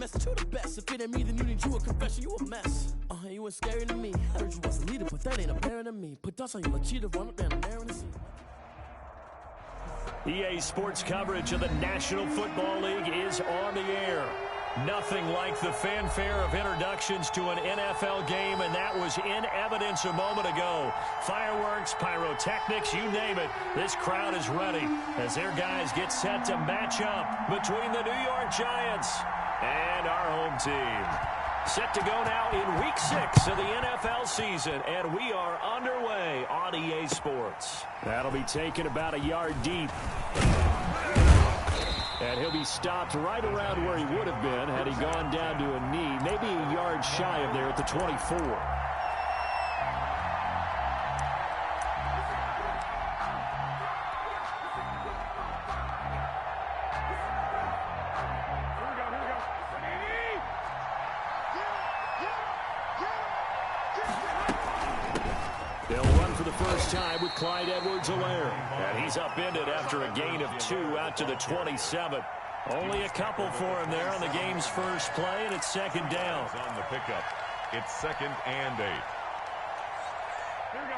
message to the best. If it ain't me, then you need you a confession. You a mess. You ain't scary to me. I heard you was a leader, but that ain't apparent to me. Put dust on you, a cheater, run up down there in the sea. EA Sports coverage of the National Football League is on the air. Nothing like the fanfare of introductions to an NFL game, and that was in evidence a moment ago. Fireworks, pyrotechnics, you name it. This crowd is ready as their guys get set to match up between the New York Giants and our home team. Set to go now in Week 6 of the NFL season, and we are underway on EA Sports. That'll be taken about a yard deep. And he'll be stopped right around where he would have been had he gone down to a knee, maybe a yard shy of there at the 24. Time with Clyde Edwards-Helaire. And he's upended after a gain of 2 out to the 27. Only a couple for him there on the game's first play, and it's second down. On the pickup, it's 2nd and 8. Here we go.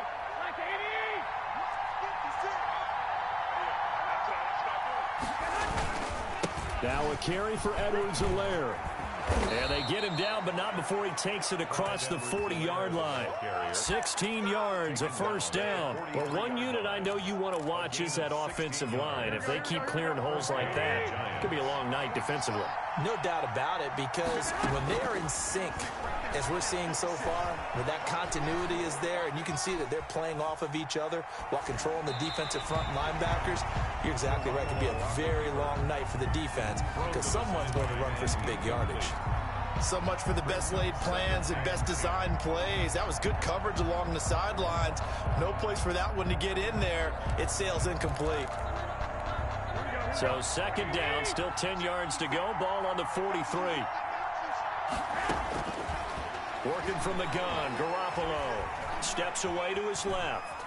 Now a carry for Edwards-Helaire. And they get him down, but not before he takes it across the 40-yard line. 16 yards, a first down. Well, one unit I know you want to watch is that offensive line. If they keep clearing holes like that, it could be a long night defensively. No doubt about it, because when they are in sync, as we're seeing so far, where that continuity is there, and you can see that they're playing off of each other while controlling the defensive front linebackers, you're exactly right. It could be a very long night for the defense because someone's going to run for some big yardage. So much for the best laid plans and best designed plays. That was good coverage along the sidelines. No place for that one to get in there. It sails incomplete. So second down, still 10 yards to go. Ball on the 43. Working from the gun, Garoppolo steps away to his left.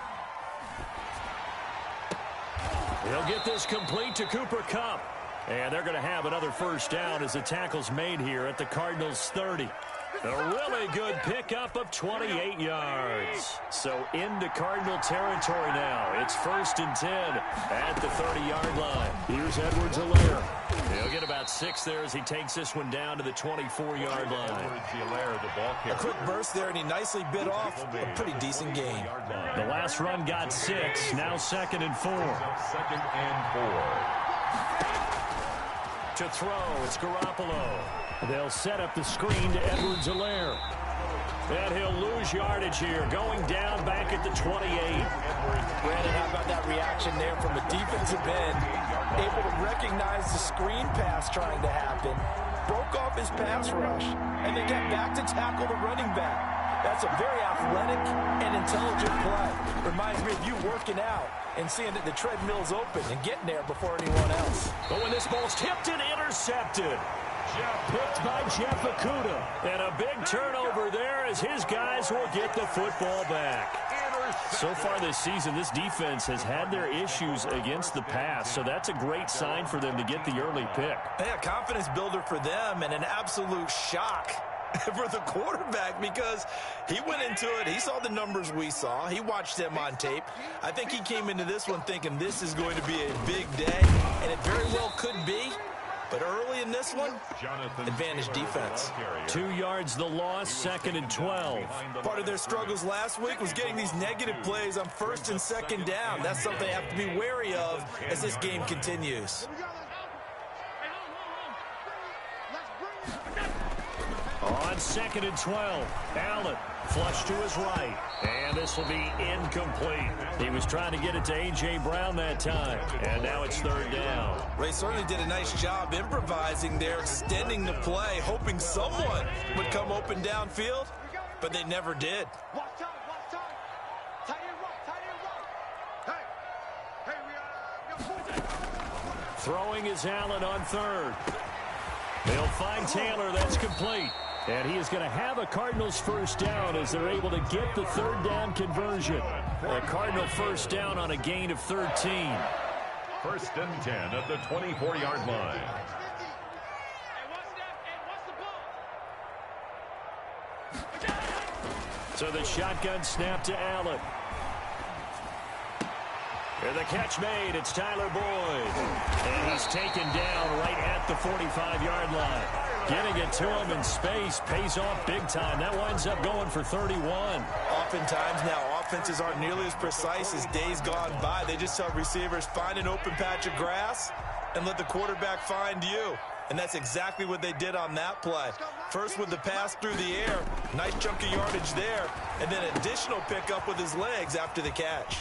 He'll get this complete to Cooper Kupp. And they're going to have another first down as the tackle's made here at the Cardinals' 30. A really good pickup of 28 yards. So into Cardinal territory now. It's 1st and 10 at the 30-yard line. Here's Edwards-Helaire. He'll get about 6 there as he takes this one down to the 24-yard line. A quick burst there, and he nicely bit off a pretty decent gain. The last run got 6. Now 2nd and 4. 2nd and 4. To throw, it's Garoppolo. They'll set up the screen to Edwards-Helaire. And he'll lose yardage here, going down back at the 28. Brandon, how about that reaction there from a defensive end? Able to recognize the screen pass trying to happen. Broke off his pass rush, and then got back to tackle the running back. That's a very athletic and intelligent play. Reminds me of you working out and seeing that the treadmill's open and getting there before anyone else. But when this ball's tipped and intercepted. Picked by Jeff Okudah. And a big turnover there as his guys will get the football back. So far this season, this defense has had their issues against the pass, so that's a great sign for them to get the early pick. Hey, a confidence builder for them and an absolute shock for the quarterback because he went into it. He saw the numbers we saw. He watched them on tape. I think he came into this one thinking this is going to be a big day, and it very well could be. But early in this one, advantage defense. 2 yards the loss, 2nd and 12. Part of their struggles last week was getting these negative plays on 1st and 2nd down. That's something they have to be wary of as this game continues. On 2nd and 12, Allen flush to his right, and this will be incomplete. He was trying to get it to A.J. Brown that time, and now it's 3rd down. Ray certainly did a nice job improvising there, extending the play, hoping someone would come open downfield, but they never did. Throwing is Allen on 3rd. They'll find Taylor. That's complete. And he is going to have a Cardinals first down as they're able to get the 3rd down conversion. A Cardinal first down on a gain of 13. 1st and 10 at the 24-yard line. So the shotgun snap to Allen. And the catch made. It's Tyler Boyd. And he's taken down right at the 45-yard line. Getting it to him in space pays off big time. That winds up going for 31. Oftentimes now, offenses aren't nearly as precise as days gone by. They just tell receivers, find an open patch of grass and let the quarterback find you. And that's exactly what they did on that play. First with the pass through the air, nice chunk of yardage there, and then additional pickup with his legs after the catch.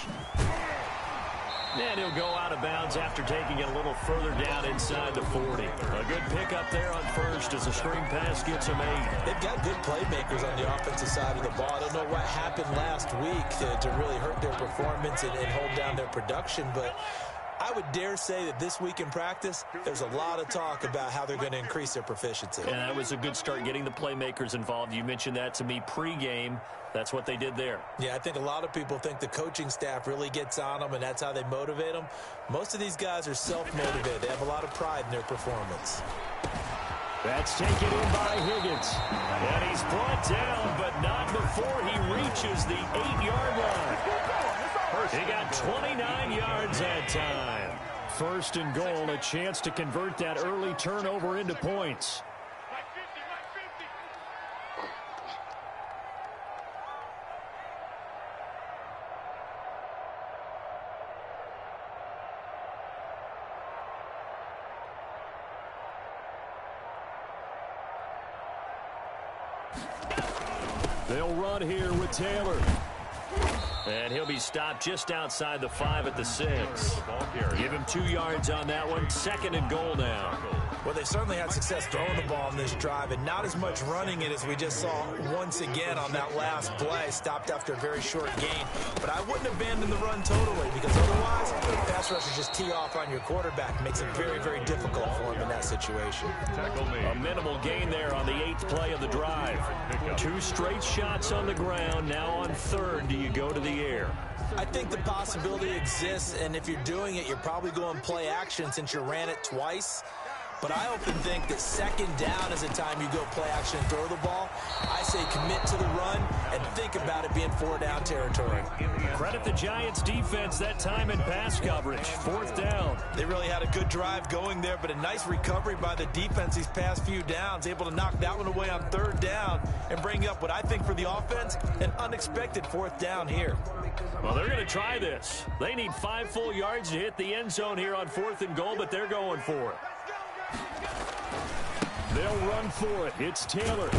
And he'll go out of bounds after taking it a little further down inside the 40. A good pickup there on first as the screen pass gets him 8. They've got good playmakers on the offensive side of the ball. I don't know what happened last week to really hurt their performance and hold down their production, but I would dare say that this week in practice, there's a lot of talk about how they're going to increase their proficiency. And that was a good start, getting the playmakers involved. You mentioned that to me pregame. That's what they did there. Yeah, I think a lot of people think the coaching staff really gets on them, and that's how they motivate them. Most of these guys are self-motivated. They have a lot of pride in their performance. That's taken in by Higgins. And he's brought down, but not before he reaches the 8-yard line. He got 29 yards that time. First and goal, a chance to convert that early turnover into points. They'll run here with Taylor. And he'll be stopped just outside the 5 at the 6. Give him 2 yards on that one. Second and goal now. Well, they certainly had success throwing the ball in this drive, and not as much running it as we just saw once again on that last play. Stopped after a very short gain. But I wouldn't abandon the run totally, because otherwise, pass rushers just tee off on your quarterback. Makes it very, very difficult for him in that situation. A minimal gain there on the 8th play of the drive. 2 straight shots on the ground. Now on third, do you go to the air? I think the possibility exists, and if you're doing it, you're probably going play action since you ran it twice. But I often think that second down is the time you go play action and throw the ball. I say commit to the run and think about it being 4-down territory. Credit the Giants defense that time in pass coverage. 4th down. They really had a good drive going there, but a nice recovery by the defense these past few downs. Able to knock that one away on 3rd down and bring up what I think for the offense, an unexpected 4th down here. Well, they're going to try this. They need 5 full yards to hit the end zone here on 4th and goal, but they're going for it. They'll run for it. It's Taylor.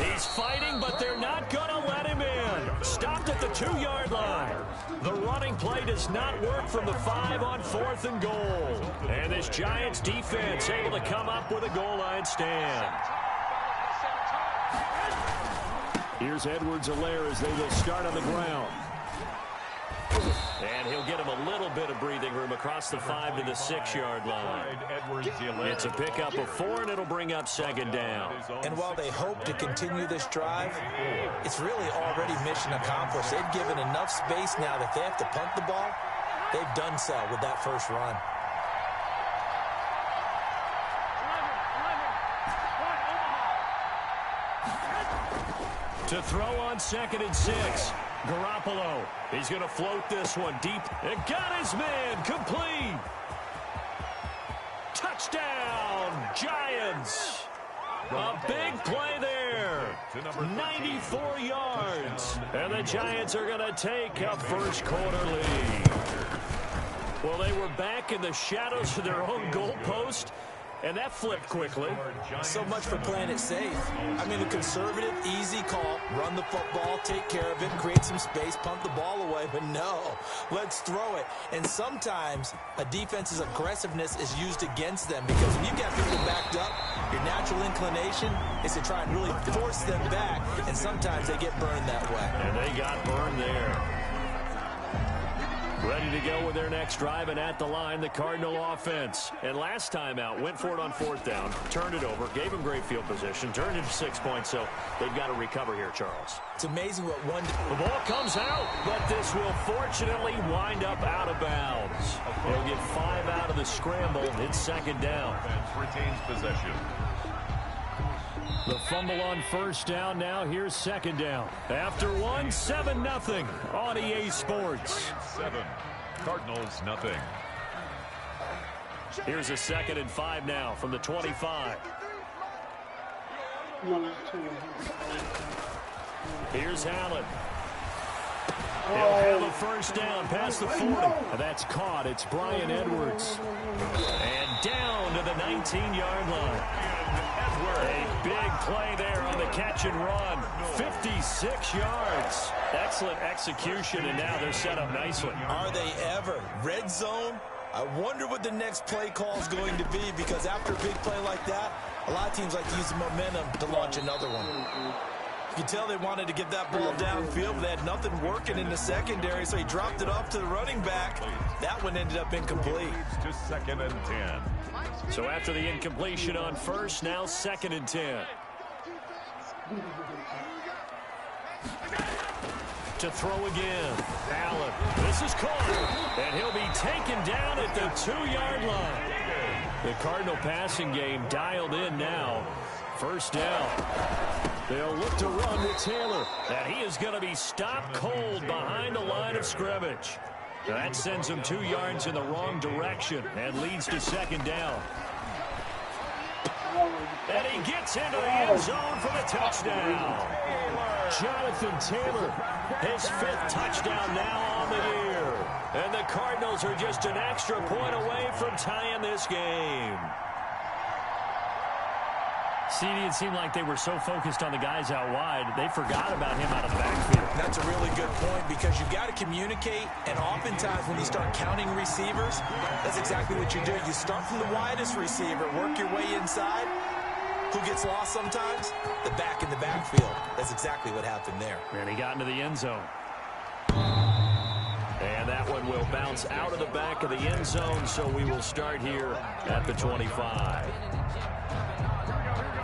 He's fighting, but they're not going to let him in. Stopped at the 2-yard line. The running play does not work from the 5 on 4th and goal. And this Giants defense able to come up with a goal line stand. Here's Edwards-Helaire as they will start on the ground. And he'll get him a little bit of breathing room across the 5 to the 6-yard line. It's a pickup of 4, and it'll bring up 2nd down. And while they hope to continue this drive, it's really already mission accomplished. They've given enough space now that they have to punt the ball. They've done so with that first run. To throw on 2nd and 6. Garoppolo, he's going to float this one deep. And got his man complete. Touchdown, Giants. A big play there. 94 yards. And the Giants are going to take a first quarter lead. Well, they were back in the shadows of their own goalpost. And that flipped quickly. So much for playing it safe. I mean, the conservative, easy call, run the football, take care of it, create some space, pump the ball away. But no, let's throw it. And sometimes a defense's aggressiveness is used against them, because when you've got people backed up, your natural inclination is to try and really force them back, and sometimes they get burned that way. And they got burned there. Ready to go with their next drive, and at the line, the Cardinal offense. And last time out, went for it on 4th down, turned it over, gave them great field position, turned it to 6 points, so they've got to recover here, Charles. It's amazing what one... The ball comes out, but this will fortunately wind up out of bounds. They'll get 5 out of the scramble. It's 2nd down. Retains possession. The fumble on first down. Now here's second down. After one, 7-0 on EA Sports. 7. Cardinals nothing. Here's a 2nd and 5 now from the 25. Here's Allen. He'll have a first down past the 40. That's caught. It's Brian Edwards. And down to the 19-yard line. A big play there on the catch and run. 56 yards. Excellent execution, and now they're set up nicely. Are they ever? Red zone? I wonder what the next play call is going to be, because after a big play like that, a lot of teams like to use the momentum to launch another one. You can tell they wanted to get that ball downfield, but they had nothing working in the secondary, so he dropped it off to the running back. That one ended up incomplete. To 2nd and 10. So after the incompletion on first, now 2nd and 10. To throw again. Allen. This is caught. And he'll be taken down at the 2-yard line. The Cardinal passing game dialed in now. First down. They'll look to run with Taylor. And he is going to be stopped cold behind the line of scrimmage. That sends him 2 yards in the wrong direction and leads to second down. And he gets into the end zone for the touchdown. Jonathan Taylor, his 5th touchdown now on the year. And the Cardinals are just an extra point away from tying this game. CD, it seemed like they were so focused on the guys out wide, they forgot about him out of the backfield. That's a really good point, because you've got to communicate, and oftentimes when you start counting receivers, that's exactly what you do. You start from the widest receiver, work your way inside. Who gets lost sometimes? The back in the backfield. That's exactly what happened there. And he got into the end zone. And that one will bounce out of the back of the end zone, so we will start here at the 25.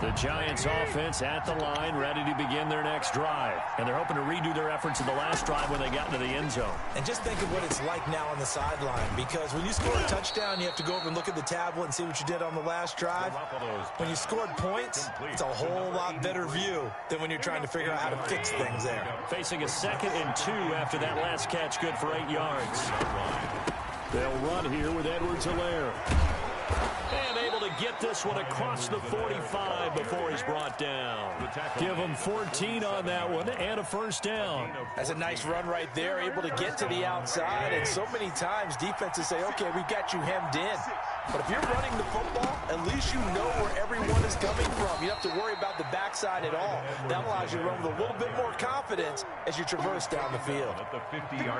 The Giants offense at the line, ready to begin their next drive. And they're hoping to redo their efforts in the last drive when they got into the end zone. And just think of what it's like now on the sideline, because when you score a touchdown, you have to go over and look at the tablet and see what you did on the last drive. When you scored points, it's a whole lot better view than when you're trying to figure out how to fix things there. Facing a 2nd and 2 after that last catch, good for 8 yards. They'll run here with Edwards-Helaire. And able to get this one across the 45 before he's brought down. Give him 14 on that one and a first down. That's a nice run right there, able to get to the outside. And so many times defenses say, okay, we've got you hemmed in. But if you're running the football, at least you know where everyone is coming from. You don't have to worry about the backside at all. That allows you to run with a little bit more confidence as you traverse down the field.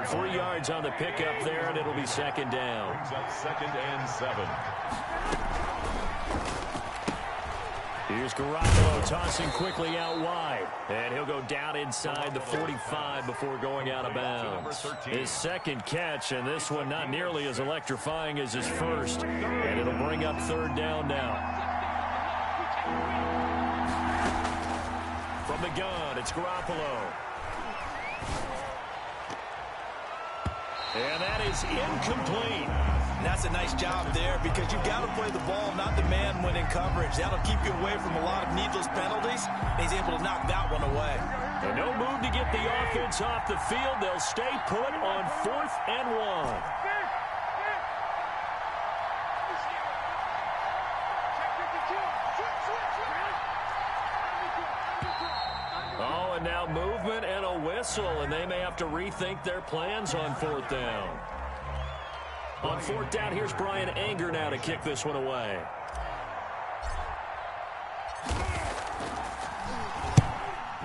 3 yards on the pickup there, and it'll be second down. Brings up 2nd and 7. Here's Garoppolo tossing quickly out wide. And he'll go down inside the 45 before going out of bounds. His 2nd catch, and this one not nearly as electrifying as his first. And it'll bring up 3rd down now. From the gun, it's Garoppolo. And that is incomplete. And that's a nice job there, because you've got to play the ball, not the man when in coverage. That'll keep you away from a lot of needless penalties. And he's able to knock that one away. And no move to get the offense off the field. They'll stay put on 4th and 1. Oh, and now movement and a whistle, and they may have to rethink their plans on 4th down. On 4th down, here's Brian Anger now to kick this one away.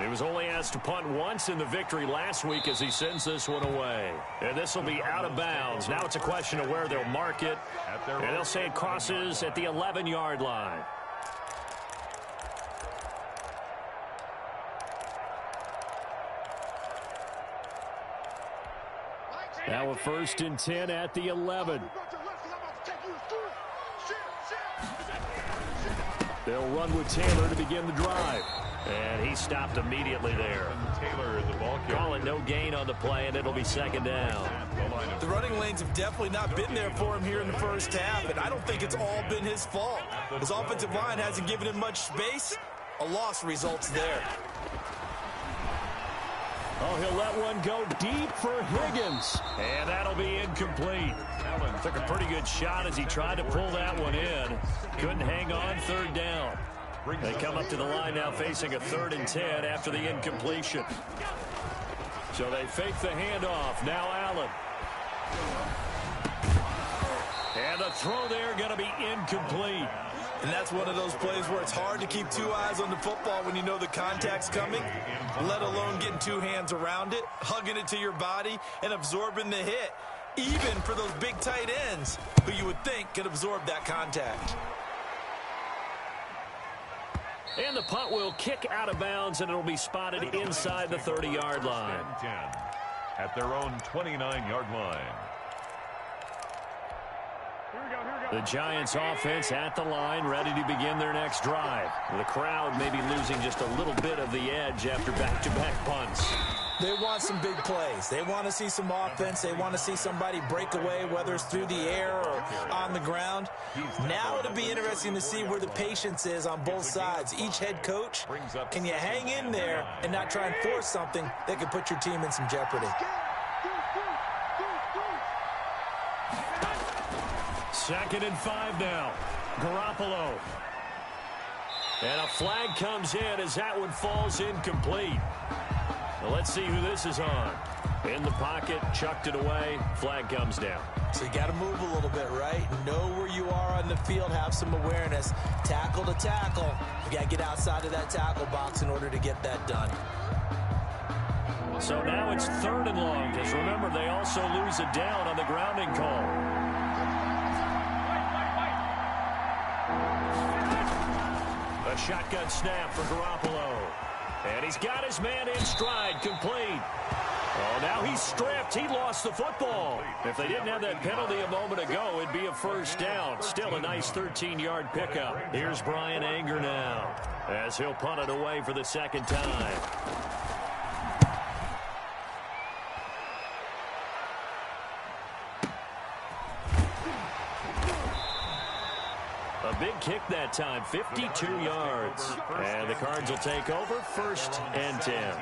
He was only asked to punt once in the victory last week as he sends this one away. And this will be out of bounds. Now it's a question of where they'll mark it. And they'll say it crosses at the 11-yard line. Now a 1st and 10 at the 11. They'll run with Taylor to begin the drive. And he stopped immediately there. Taylor, the ball carrier. Call it no gain on the play, and it'll be second down. The running lanes have definitely not been there for him here in the first half, and I don't think it's all been his fault. His offensive line hasn't given him much space, A loss results there. Oh, he'll let one go deep for Higgins. And that'll be incomplete. Allen took a pretty good shot as he tried to pull that one in. Couldn't hang on, third down. They come up to the line now facing a 3rd and 10 after the incompletion. So they fake the handoff. Now Allen. And the throw there going to be incomplete. And that's one of those plays where it's hard to keep 2 eyes on the football when you know the contact's coming, let alone getting 2 hands around it, hugging it to your body, and absorbing the hit, even for those big tight ends who you would think could absorb that contact. And the punt will kick out of bounds, and it'll be spotted inside the 30-yard line. 10 at their own 29-yard line. The Giants offense at the line, ready to begin their next drive. The crowd may be losing just a little bit of the edge after back-to-back punts. They want some big plays. They want to see some offense. They want to see somebody break away, whether it's through the air or on the ground. Now it'll be interesting to see where the patience is on both sides. Each head coach, can you hang in there and not try and force something that could put your team in some jeopardy? 2nd and 5 now. Garoppolo. And a flag comes in as that one falls incomplete. Well, let's see who this is on. In the pocket, chucked it away, flag comes down. So you got to move a little bit, right? Know where you are on the field, have some awareness. Tackle to tackle. You got to get outside of that tackle box in order to get that done. So now it's 3rd and long, because remember, they also lose a down on the grounding call. A shotgun snap for Garoppolo. And he's got his man in stride, complete. Oh, now he's stripped. He lost the football. If they didn't have that penalty a moment ago, it'd be a 1st down. Still a nice 13-yard pickup. Here's Brian Anger now, as he'll punt it away for the 2nd time. A big kick that time, 52 yards. And the Cards will take over, 1st and 10.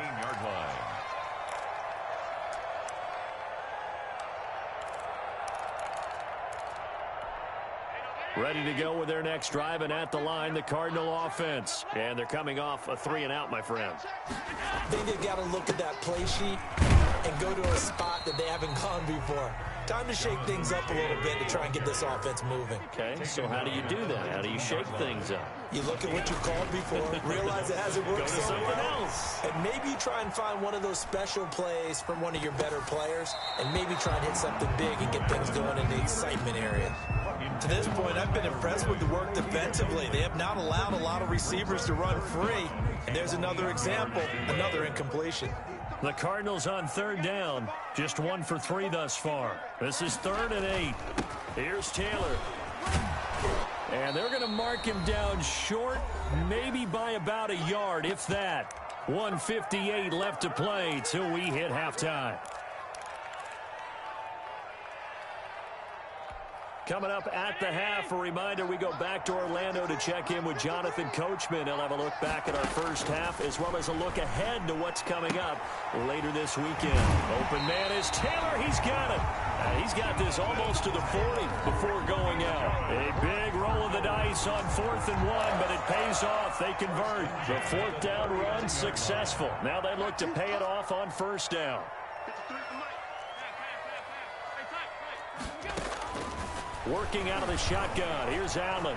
Ready to go with their next drive, and at the line, the Cardinal offense. And they're coming off a 3-and-out, my friend. I think they've got to look at that play sheet and go to a spot that they haven't gone before. Time to shake things up a little bit to try and get this offense moving. Okay, so how do you do that? How do you shake things up? You look at what you've called before, realize it hasn't worked so well, and maybe you try and find one of those special plays from one of your better players, and maybe try and hit something big and get things going in the excitement area. To this point, I've been impressed with the work defensively. They have not allowed a lot of receivers to run free, and there's another example, another incompletion. The Cardinals on 3rd down, just 1 for 3 thus far. This is 3rd and 8. Here's Taylor. And they're going to mark him down short, maybe by about a yard, if that. 1:58 left to play till we hit halftime. Coming up at the half, a reminder, we go back to Orlando to check in with Jonathan Coachman. He'll have a look back at our first half, as well as a look ahead to what's coming up later this weekend. Open man is Taylor. He's got it. He's got this almost to the 40 before going out. A big roll of the dice on 4th and 1, but it pays off. They convert. The 4th down run successful. Now they look to pay it off on 1st down. Working out of the shotgun. Here's Allen.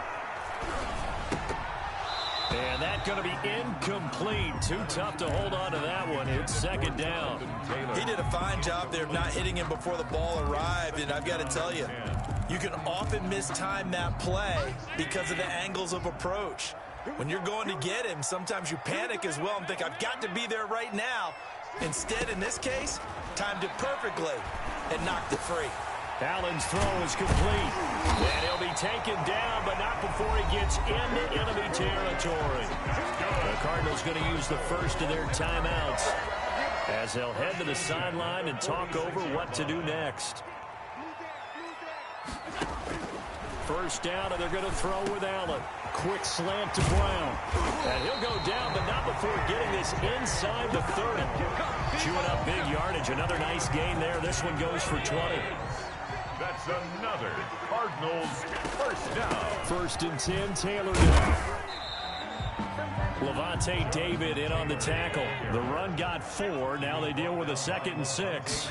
And that's going to be incomplete. Too tough to hold on to that one. It's 2nd down. He did a fine job there of not hitting him before the ball arrived. And I've got to tell you, you can often mistime that play because of the angles of approach. When you're going to get him, sometimes you panic as well and think, I've got to be there right now. Instead, in this case, timed it perfectly and knocked it free. Allen's throw is complete. And he'll be taken down, but not before he gets into enemy territory. The Cardinals going to use the first of their timeouts as they'll head to the sideline and talk over what to do next. 1st down, and they're going to throw with Allen. quick slant to Brown. And he'll go down, but not before getting this inside the 30. Chewing up big yardage. Another nice gain there. This one goes for 20. That's another Cardinals first down. 1st and 10, Taylor down. Levante David in on the tackle. The run got 4. Now they deal with a 2nd and 6.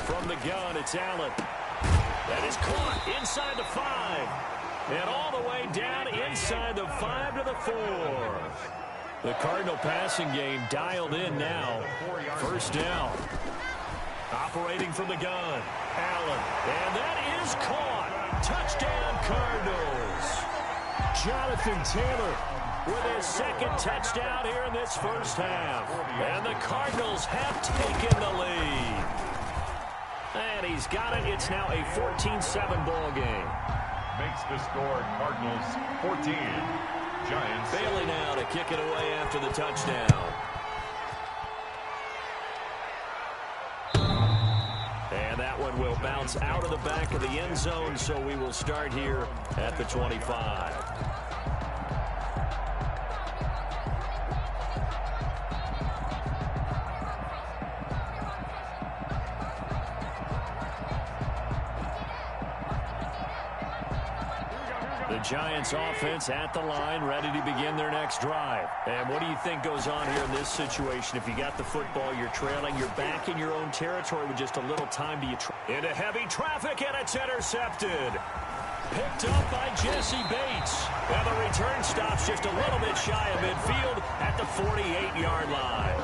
From the gun, it's Allen. That is caught inside the 5. And all the way down inside the 5 to the 4. The Cardinal passing game dialed in now. 1st down. Operating from the gun. Allen. And that is caught. Touchdown, Cardinals. Jonathan Taylor with his 2nd touchdown here in this first half. And the Cardinals have taken the lead. And he's got it. It's now a 14-7 ball game. Makes the score Cardinals 14. Giants. Bailey now to kick it away after the touchdown. And that one will bounce out of the back of the end zone, so we will start here at the 25. The Giants offense at the line, ready to begin their next drive. And what do you think goes on here in this situation? If you got the football, you're trailing, you're back in your own territory with just a little time. Into heavy traffic, and it's intercepted. Picked up by Jesse Bates. And the return stops just a little bit shy of midfield at the 48-yard line.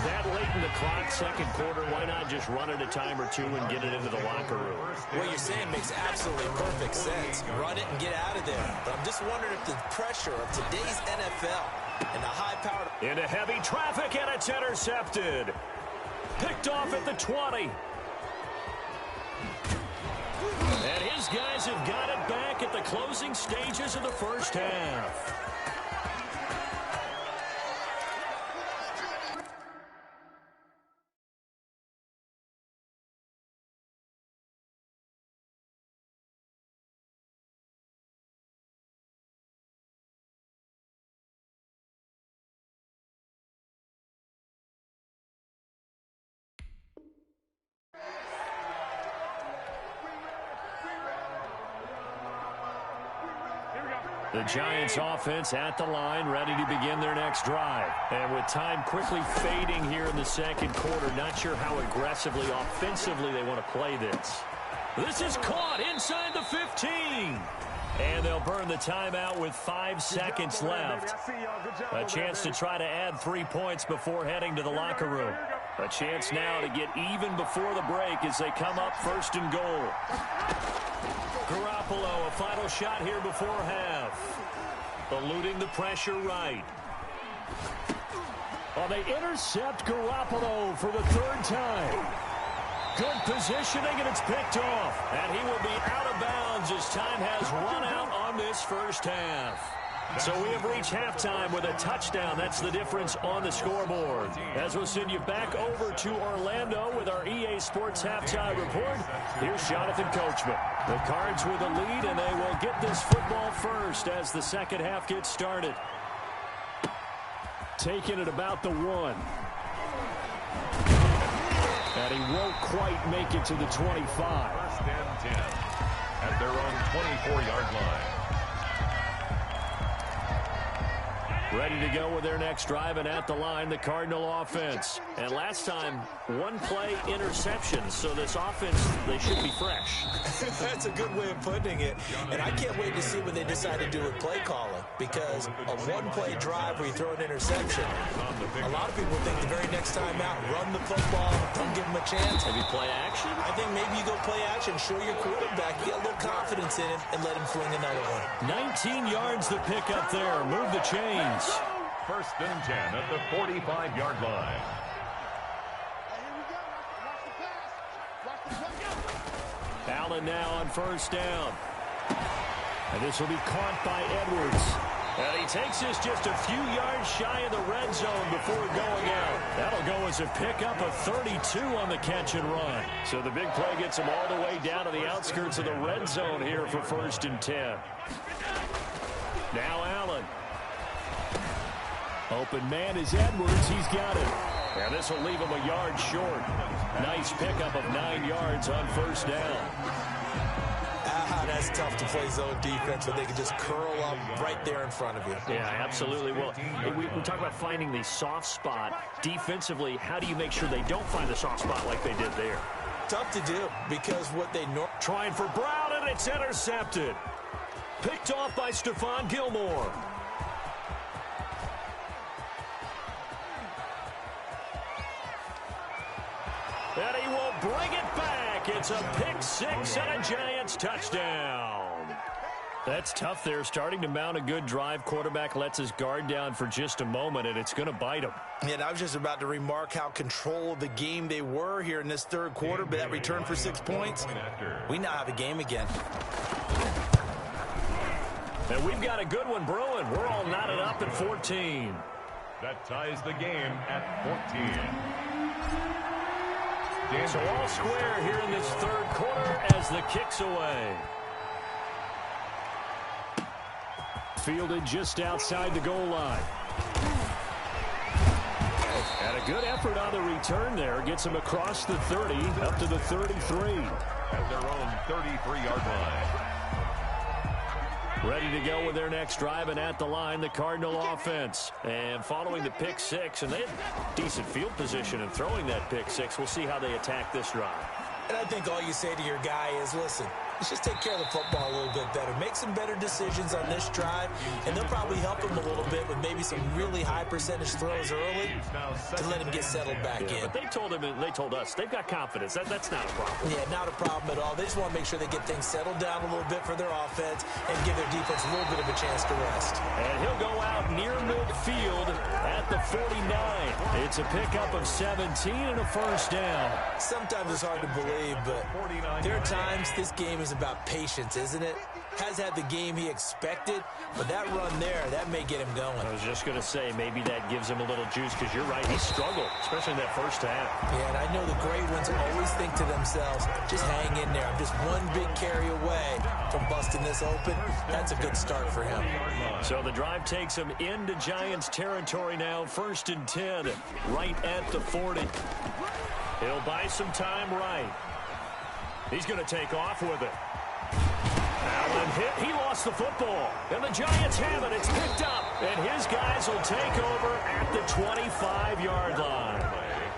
That late in the clock, 2nd quarter, why not just run it a time or 2 and get it into the locker room? What you're saying makes absolutely perfect sense. Run it and get out of there. But I'm just wondering if the pressure of today's NFL and the high-powered... Into heavy traffic, and it's intercepted. Picked off at the 20. And his guys have got it back at the closing stages of the first half. The Giants offense at the line, ready to begin their next drive. And with time quickly fading here in the 2nd quarter, not sure how aggressively, offensively they want to play this. This is caught inside the 15. And they'll burn the timeout with 5 seconds left. A chance to try to add 3 points before heading to the locker room. A chance now to get even before the break as they come up 1st and goal. Garoppolo, a final shot here before half. Eluding the pressure right. Well, they intercept Garoppolo for the 3rd time. Good positioning, and it's picked off. And he will be out of bounds as time has run out on this first half. So we have reached halftime with a touchdown. That's the difference on the scoreboard. As we'll send you back over to Orlando with our EA Sports Halftime Report, here's Jonathan Coachman. The Cards with a lead, and they will get this football first as the 2nd half gets started. Taking it about the 1. And he won't quite make it to the 25. 1st and 10 at their own 24-yard line. Ready to go with their next drive, and at the line, the Cardinal offense. And last time, 1-play interception, so this offense, they should be fresh. That's a good way of putting it. And I can't wait to see what they decide to do with play calling, because a 1-play drive where you throw an interception, a lot of people think the very next time out, run the football, don't give them a chance. Maybe play action? I think maybe you go play action, show your quarterback, get a little confidence in him, and let him fling another one. 19 yards to pick up there. Move the chains. 1st and 10 at the 45-yard line. Allen now on 1st down. And this will be caught by Edwards. And he takes this just a few yards shy of the red zone before going out. That'll go as a pickup of 32 on the catch and run. So the big play gets him all the way down to the outskirts of the red zone here for 1st and 10. Now Allen. Open man is Edwards. He's got it. And this will leave him a yard short. Nice pickup of 9 yards on first down. That's tough to play zone defense when they can just curl up right there in front of you. Yeah, absolutely. Well, we talk about finding the soft spot. Defensively, how do you make sure they don't find the soft spot like they did there? Tough to do because what they trying for Brown, and it's intercepted. Picked off by Stephon Gilmore. And he will bring it back. It's a pick six and a Giants touchdown. That's tough there. Starting to mount a good drive. Quarterback lets his guard down for just a moment, and it's going to bite him. And I was just about to remark how control of the game they were here in this third quarter, but that return for 6 points, we now have a game again. And we've got a good one brewing. We're all knotted up at 14. That ties the game at 14. So all square here in this third quarter as the kick's away. Fielded just outside the goal line. And a good effort on the return there. Gets him across the 30 up to the 33. At their own 33-yard line. Ready to go with their next drive, and at the line, the Cardinal offense. And following the pick six, and they have decent field position in throwing that pick six. We'll see how they attack this drive. And I think all you say to your guy is, listen, let's just take care of the football a little bit better. Make some better decisions on this drive, and they'll probably help him a little bit with maybe some really high percentage throws early to let him get settled back in. But they told us they've got confidence. That's not a problem. Yeah, not a problem at all. They just want to make sure they get things settled down a little bit for their offense and give their defense a little bit of a chance to rest. And he'll go out near midfield at the 49. It's a pickup of 17 and a first down. Sometimes it's hard to believe, but there are times this game is about patience, isn't it? Has had the game he expected, but that run there, that may get him going. I was just going to say, maybe that gives him a little juice, because you're right, he struggled, especially in that first half. Yeah, and I know the great ones always think to themselves, just hang in there. I'm just one big carry away from busting this open. That's a good start for him. So the drive takes him into Giants territory now, 1st and 10, right at the 40. He'll buy some time right. He's going to take off with it. Allen hit. He lost the football. And the Giants have it. It's picked up. And his guys will take over at the 25-yard line.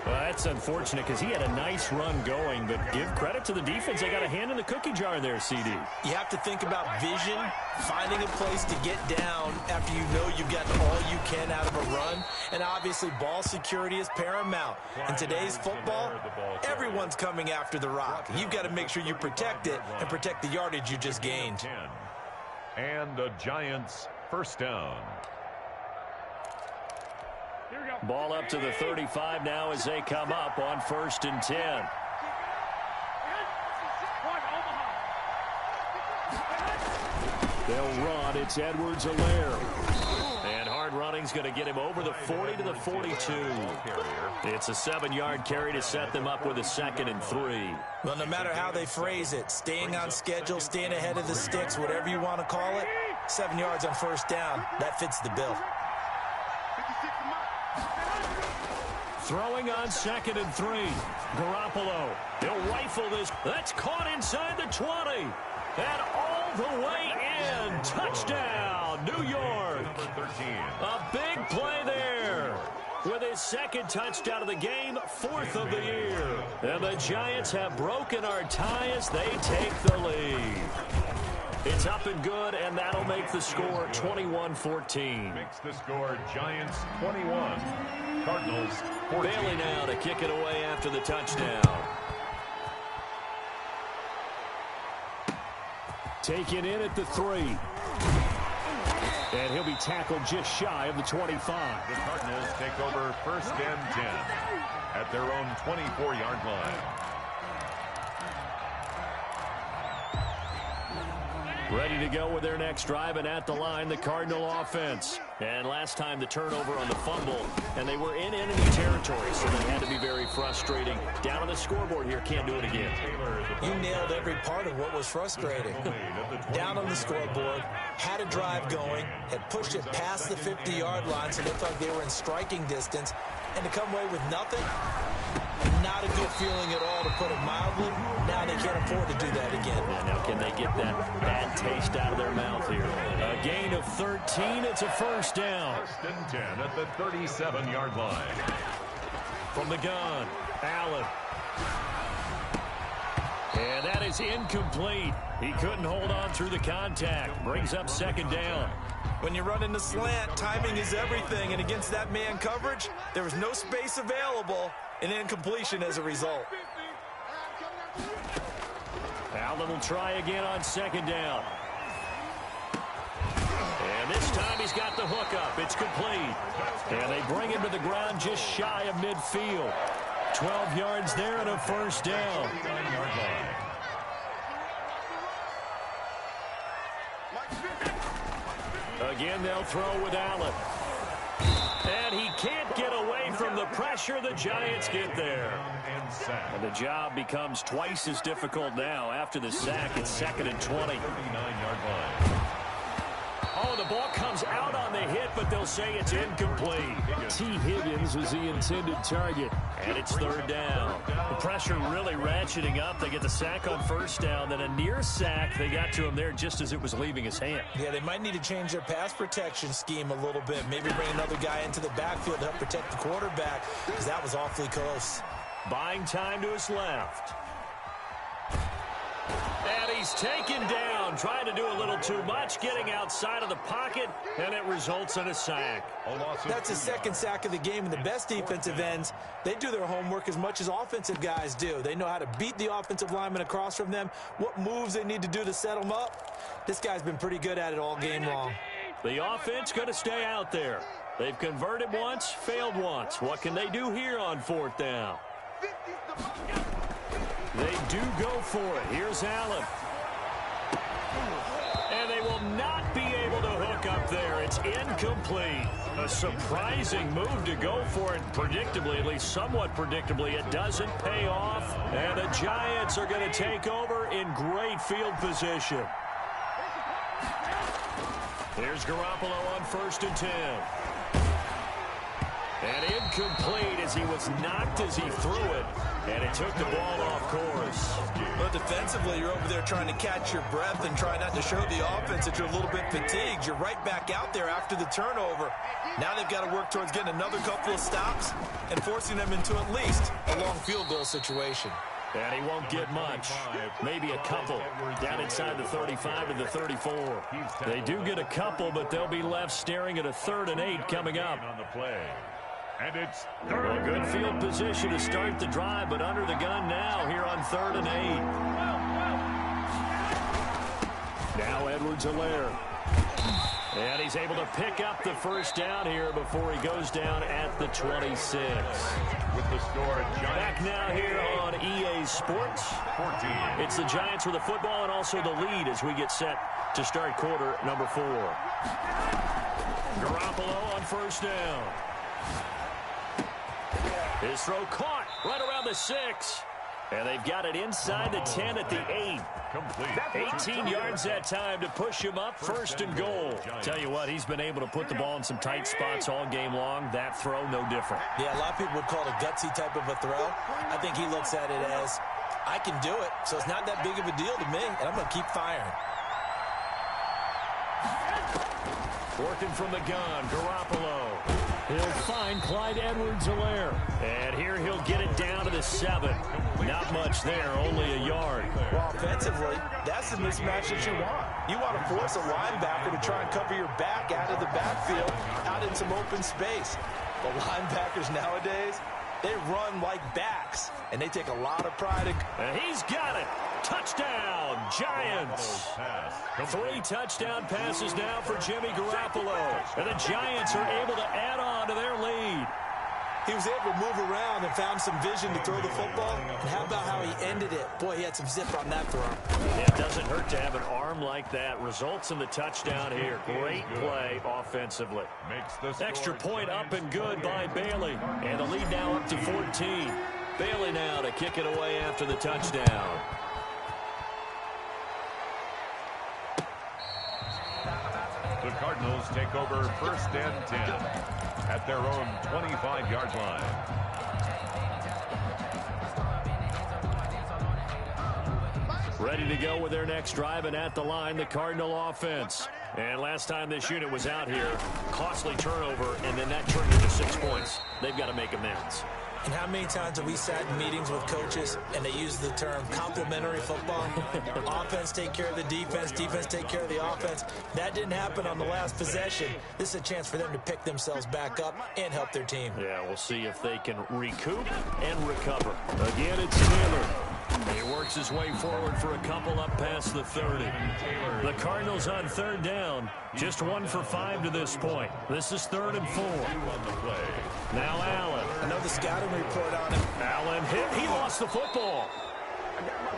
Well, that's unfortunate because he had a nice run going, but give credit to the defense. They got a hand in the cookie jar there, CD. You have to think about vision, finding a place to get down after you know you've gotten all you can out of a run, and obviously ball security is paramount. In today's football, everyone's coming after the rock. You've got to make sure you protect it and protect the yardage you just gained. And the Giants first down. Ball up to the 35 now as they come up on 1st and 10. They'll run. It's Edwards-Helaire. And hard running's going to get him over the 40 to the 42. It's a 7-yard carry to set them up with a 2nd and 3. Well, no matter how they phrase it, staying on schedule, staying ahead of the sticks, whatever you want to call it, 7 yards on first down, that fits the bill. Throwing on 2nd and 3. Garoppolo. He'll rifle this. That's caught inside the 20. And all the way in. Touchdown, New York. A big play there. With his 2nd touchdown of the game, 4th of the year. And the Giants have broken our tie as they take the lead. It's up and good, and that'll make the score 21-14. Makes the score Giants 21, Cardinals 14. Bailey now to kick it away after the touchdown. Taken in at the 3. And he'll be tackled just shy of the 25. The Cardinals take over 1st and 10 at their own 24-yard line. Ready to go with their next drive, and at the line, the Cardinal offense. And last time the turnover on the fumble, and they were in enemy territory, so that had to be very frustrating. Down on the scoreboard here, can't do it again. You nailed every part of what was frustrating. Down on the scoreboard, had a drive going, had pushed it past the 50-yard line, so they thought they were in striking distance, and to come away with nothing, not a good feeling at all, to put it mildly. Now they can't afford to do that again. Yeah, now can they get that bad taste out of their mouth here? A gain of 13. It's a first down. First and 10 at the 37-yard line. From the gun, Allen. And that is incomplete. He couldn't hold on through the contact. Brings up second down. When you run in the slant, timing is everything, and against that man coverage, there was no space available, and incompletion as a result. Allen will try again on second down. And this time he's got the hook up. It's complete. And they bring him to the ground just shy of midfield. 12 yards there and a first down. Again, they'll throw with Allen. And he can't get away from the pressure. The Giants get there. And the job becomes twice as difficult now. After the sack, it's second and 20. Oh, the ball comes out on the hit, but they'll say it's incomplete. T. Higgins was the intended target. And it's third down. The pressure really ratcheting up. They get the sack on first down. Then a near sack. They got to him there just as it was leaving his hand. Yeah, they might need to change their pass protection scheme a little bit. Maybe bring another guy into the backfield to help protect the quarterback, because that was awfully close. Buying time to his left. And he's taken down, trying to do a little too much, getting outside of the pocket, and it results in a sack. That's his second sack of the game, and the best defensive ends, they do their homework as much as offensive guys do. They know how to beat the offensive lineman across from them, what moves they need to do to set them up. This guy's been pretty good at it all game long. The offense going to stay out there. They've converted once, failed once. What can they do here on fourth down? They do go for it. Here's Allen. And they will not be able to hook up there. It's incomplete. A surprising move to go for it. Predictably, at least somewhat predictably, it doesn't pay off. And the Giants are going to take over in great field position. Here's Garoppolo on first and 10. And incomplete as he was knocked as he threw it. And it took the ball off course. But defensively, you're over there trying to catch your breath and try not to show the offense that you're a little bit fatigued. You're right back out there after the turnover. Now they've got to work towards getting another couple of stops and forcing them into at least a long field goal situation. And he won't get much. Maybe a couple. Down inside the 35 and the 34. They do get a couple, but they'll be left staring at a 3rd and 8 coming up. On the play. And it's a good field position to start the drive, but under the gun now here on 3rd and 8. Now Edwards-Helaire. And he's able to pick up the first down here before he goes down at the 26. With the score, back now here on EA Sports. 14. It's the Giants with the football and also the lead as we get set to start quarter number 4. Garoppolo on first down. His throw caught right around the 6. And they've got it inside the 10 at the 8. Complete. 18 yards that time to push him up, first and goal. Tell you what, he's been able to put the ball in some tight spots all game long. That throw, no different. Yeah, a lot of people would call it a gutsy type of a throw. I think he looks at it as, I can do it, so it's not that big of a deal to me, and I'm going to keep firing. Working from the gun, Garoppolo. He'll find Clyde Edwards-Helaire. And here he'll get it down to the 7. Not much there, only a yard. Well, offensively, that's the mismatch that you want. You want to force a linebacker to try and cover your back out of the backfield, out in some open space. The linebackers nowadays, they run like backs, and they take a lot of pride in... And he's got it. Touchdown, Giants. 3 touchdown passes now for Jimmy Garoppolo. And the Giants are able to add on to their lead. He was able to move around and found some vision to throw the football. And how about how he ended it? Boy, he had some zip on that throw. It doesn't hurt to have an arm like that. Results in the touchdown here. Great play offensively. Extra point up and good by Bailey. And the lead now up to 14. Bailey now to kick it away after the touchdown. The Cardinals take over 1st and 10 at their own 25-yard line. Ready to go with their next drive, and at the line, the Cardinal offense. And last time this unit was out here, costly turnover, and then that turned into 6 points. They've got to make amends. And how many times have we sat in meetings with coaches and they use the term complementary football? Offense take care of the defense, defense take care of the offense. That didn't happen on the last possession. This is a chance for them to pick themselves back up and help their team. Yeah, we'll see if they can recoup and recover. Again, it's Taylor. He works his way forward for a couple up past the 30. The Cardinals on 3rd down. Just 1 for 5 to this point. This is 3rd and 4. Now Allen. I know the scouting report on him. Allen hit. He lost the football.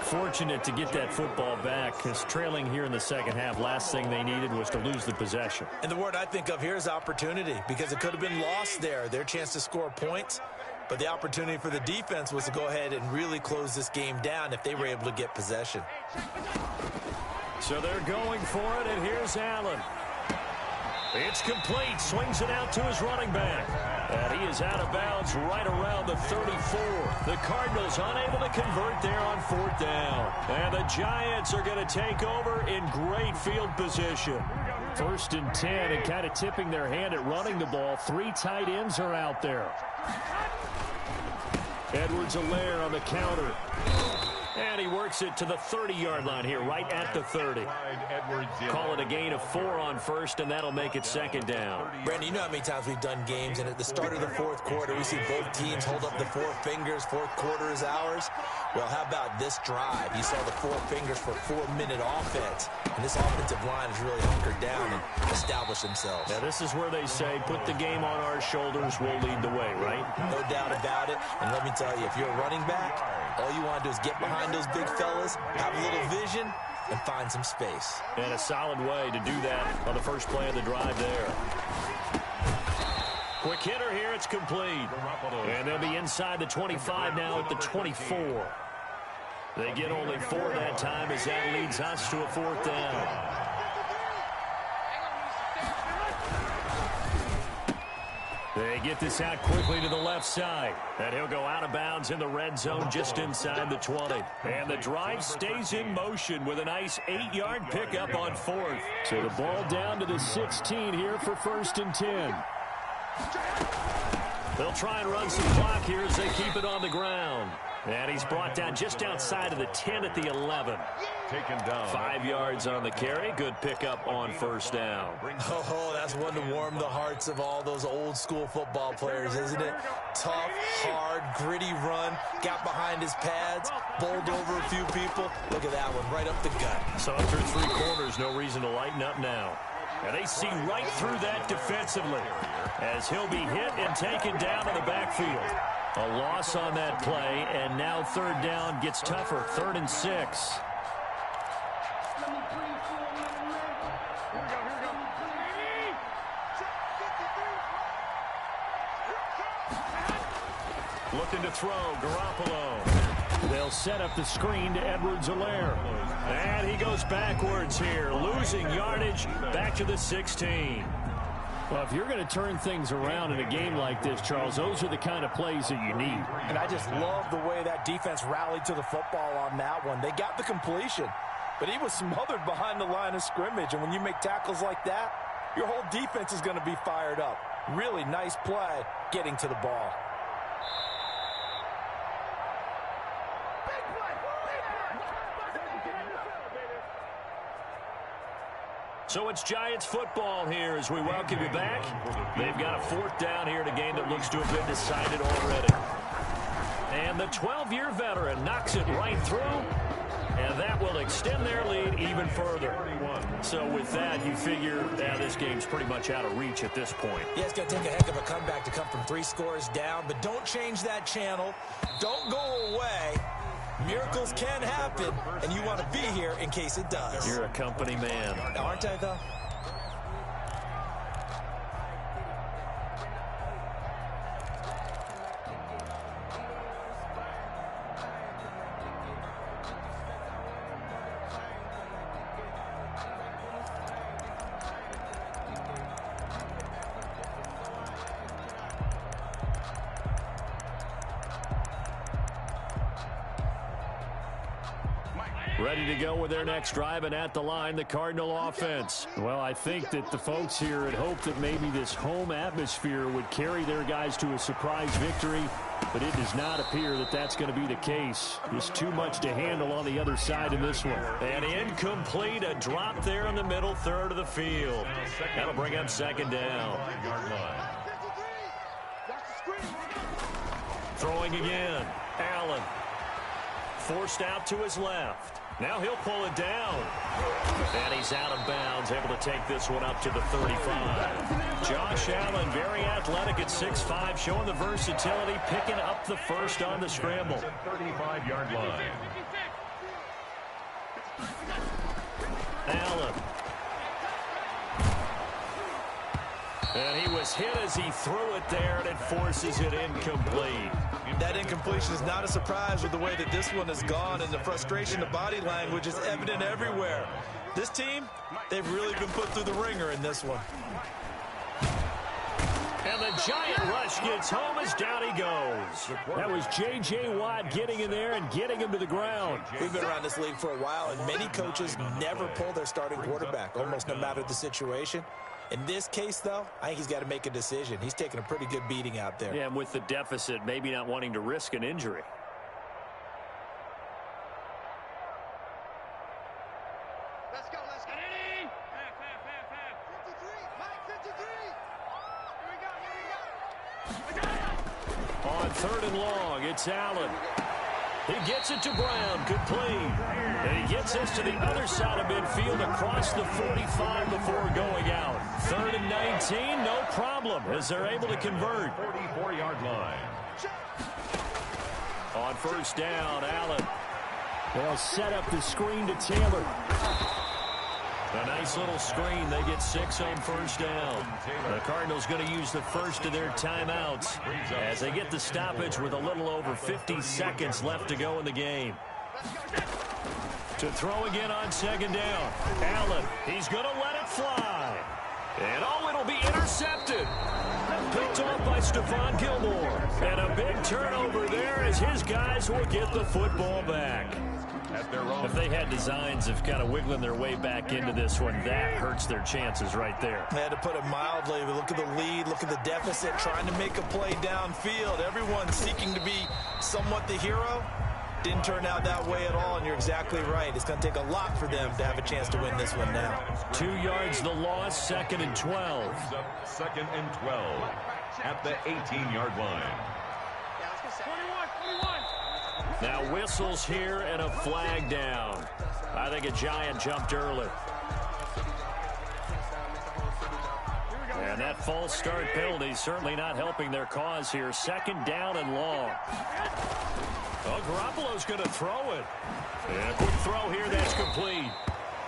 Fortunate to get that football back, because trailing here in the second half, last thing they needed was to lose the possession. And the word I think of here is opportunity, because it could have been lost there. Their chance to score points. But the opportunity for the defense was to go ahead and really close this game down if they were able to get possession. So they're going for it, and here's Allen. It's complete. Swings it out to his running back. And he is out of bounds right around the 34. The Cardinals unable to convert there on 4th down. And the Giants are going to take over in great field position. 1st and 10, and kind of tipping their hand at running the ball. 3 tight ends are out there. Edwards-Helaire on the counter. And he works it to the 30-yard line here, right at the 30. Call it a gain of 4 on 1st, and that'll make it 2nd down. Brandon, you know how many times we've done games, and at the start of the 4th quarter, we see both teams hold up the 4 fingers. 4th quarter is ours. Well, how about this drive? You saw the 4 fingers for 4-minute offense, and this offensive line has really hunkered down and established themselves. Now, this is where they say, put the game on our shoulders, we'll lead the way, right? No doubt about it. And let me tell you, if you're a running back, all you want to do is get behind those big fellas, have a little vision, and find some space. And a solid way to do that on the first play of the drive there. Quick hitter here, it's complete. And they'll be inside the 25 now at the 24. They get only 4 that time as that leads us to a 4th down. They get this out quickly to the left side. And he'll go out of bounds in the red zone just inside the 20. And the drive stays in motion with a nice 8-yard pickup on 4th. So the ball down to the 16 here for 1st and 10. They'll try and run some clock here as they keep it on the ground. And he's brought down just outside of the 10 at the 11. Taken down. 5 yards on the carry. Good pickup on 1st down. Oh, that's one to warm the hearts of all those old school football players, isn't it? Tough, hard, gritty run. Got behind his pads. Bowled over a few people. Look at that one, right up the gut. So through 3 quarters, no reason to lighten up now. And they see right through that defensively as he'll be hit and taken down in the backfield. A loss on that play, and now 3rd down gets tougher. 3rd and 6. Looking to throw, Garoppolo. They'll set up the screen to Edwards-Helaire. And he goes backwards here, losing yardage back to the 16. Well, if you're going to turn things around in a game like this, Charles, those are the kind of plays that you need. And I just love the way that defense rallied to the football on that one. They got the completion, but he was smothered behind the line of scrimmage. And when you make tackles like that, your whole defense is going to be fired up. Really nice play getting to the ball. So it's Giants football here as we welcome you back. They've got a 4th down here in a game that looks to have been decided already. And the 12-year veteran knocks it right through, and that will extend their lead even further. 1. So with that, you figure this game's pretty much out of reach at this point. Yeah, it's going to take a heck of a comeback to come from 3 scores down, but don't change that channel. Don't go away. Miracles can happen, and you want to be here in case it does. You're a company man. Aren't I, though? Ready to go with their next drive, and at the line, the Cardinal offense. Well, I think that the folks here had hoped that maybe this home atmosphere would carry their guys to a surprise victory, but it does not appear that that's going to be the case. Just too much to handle on the other side in this one. And incomplete, a drop there in the middle third of the field. That'll bring up second down. Throwing again, Allen. Forced out to his left. Now he'll pull it down. And he's out of bounds, able to take this one up to the 35. Josh Allen, very athletic at 6'5", showing the versatility, picking up the first on the scramble. 35-yard line. Allen. And he was hit as he threw it there, and it forces it incomplete. That incompletion is not a surprise with the way that this one has gone, and the frustration, the body language is evident everywhere. This team, they've really been put through the ringer in this one. And the giant rush gets home as down he goes. That was J.J. Watt getting in there and getting him to the ground. We've been around this league for a while, and many coaches never pull their starting quarterback, almost no matter the situation. In this case, though, I think he's got to make a decision. He's taking a pretty good beating out there. Yeah, and with the deficit, maybe not wanting to risk an injury. Let's go. Ready? Half. 53. Mike, 53. Here we go. On third and long, it's Allen. He gets it to Brown, complete. And he gets this to the other side of midfield across the 45 before going out. 3rd and 19, no problem, as they're able to convert. 44-yard line. On first down, Allen. They'll set up the screen to Taylor. A nice little screen. They get 6 on first down. The Cardinals going to use the first of their timeouts as they get the stoppage with a little over 50 seconds left to go in the game. To throw again on second down. Allen, he's going to let it fly. And it'll be intercepted. Picked off by Stephon Gilmore. And a big turnover there as his guys will get the football back. If they had designs of kind of wiggling their way back into this one, that hurts their chances right there. They had to put it mildly, but look at the lead, look at the deficit, trying to make a play downfield. Everyone seeking to be somewhat the hero. Didn't turn out that way at all, and you're exactly right. It's going to take a lot for them to have a chance to win this one now. 2 yards the loss, 2nd and 12. 2nd and 12 at the 18-yard line. 21. Now whistles here and a flag down. I think a giant jumped early. And that false start penalty certainly not helping their cause here. 2nd down and long. Oh, Garoppolo's going to throw it. And a quick throw here, that's complete.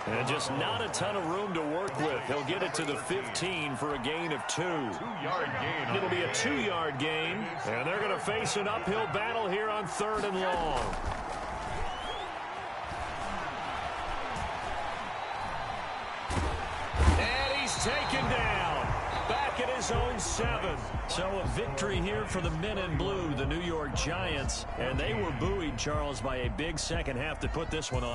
And just not a ton of room to work with. He'll get it to the 15 for a gain of 2. 2-yard gain. It'll be a 2-yard gain. And they're going to face an uphill battle here on 3rd and long. And he's taken down. Back at his own 7. So a victory here for the men in blue, the New York Giants. And they were buoyed, Charles, by a big second half to put this one on.